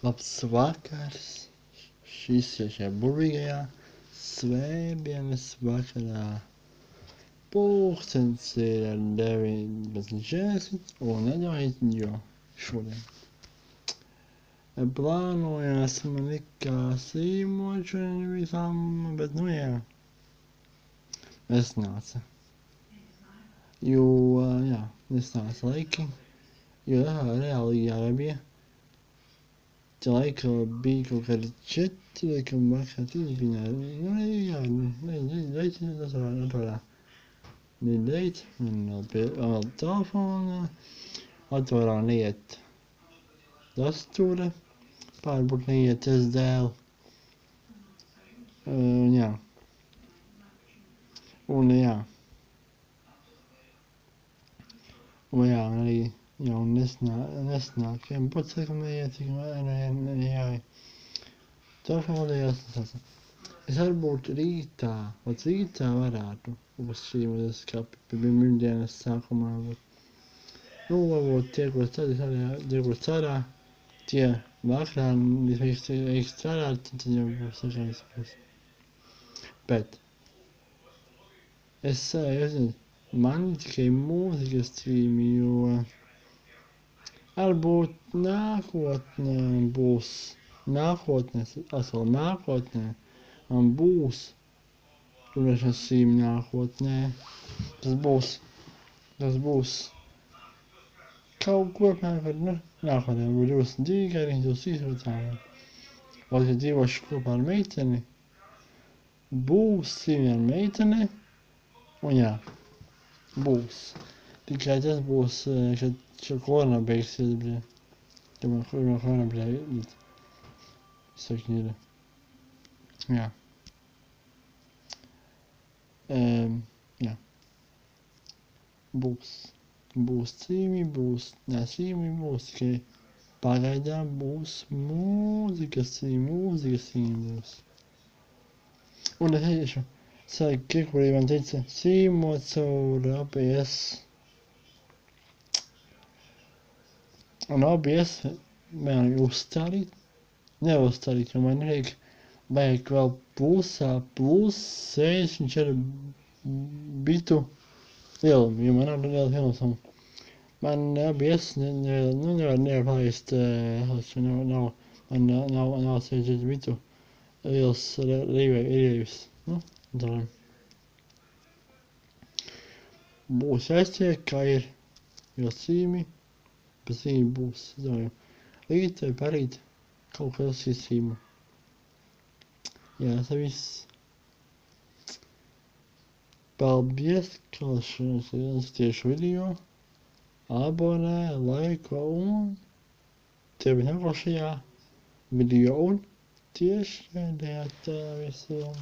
Labs vakars! Šis ir šajā burvīgajā svētdienas vakarā. Pulkstens ir 19:40 un nedaudz, jo šodien. Plānojās man likās zīmot šodien visām, bet nesnāca. Jo, nesnāca laiki, jo reāli jābija. Tie laika bija kaut kādi 4, laikam vakar tīģiņā. Atvarā. Nedēļ, un vēl telefona. Atvarā neiet dasture. Pārbūt neiet SDL. Jā. Un arī jau nesnāk. Pats laikam neiet, tā vēlējās nesāca. Es varbūt rītā varētu uzšķīmot skapi pirmdienas sākumā. Varbūt tie, ko strādā, tie vakarā, ja strādāt, tad jau būs sakārt. Bet es zinu, man tikai mūzikas strīmi, jo varbūt nākotnē man būs runāšanas strīmi nākotnē. Tas būs kaut ko apmēram, nākotnē būs 22 gadi, 23 gadi. Vai, ja dzīvošu kopā ar meiteni, būs strīmi ar meiteni, un būs. Tikai tas būs, kad korona beigsies, kad man korona beigsies. Sakīra. Būs cīmi, būs tikai pagaidām būs mūzikas cīmi būs. Un es teikšu, kurī man teica, cīmot caur ABS. Un ABS man neuzstādīt, jo man vajag vēl plus 64 bitu lielumu, jo man nav liela filmas. Man ABS nevar palaist, man nav 64 bitu liels reviews. Būs jāiztiek, kā ir, jo cīmi, bet cīmi būs, rīt vai parīt kaut kas izcīmu. Tas viss. Paldies, ka tieši video, abonē, laiko un tevi nākošajā video un tieši redzēt visiem.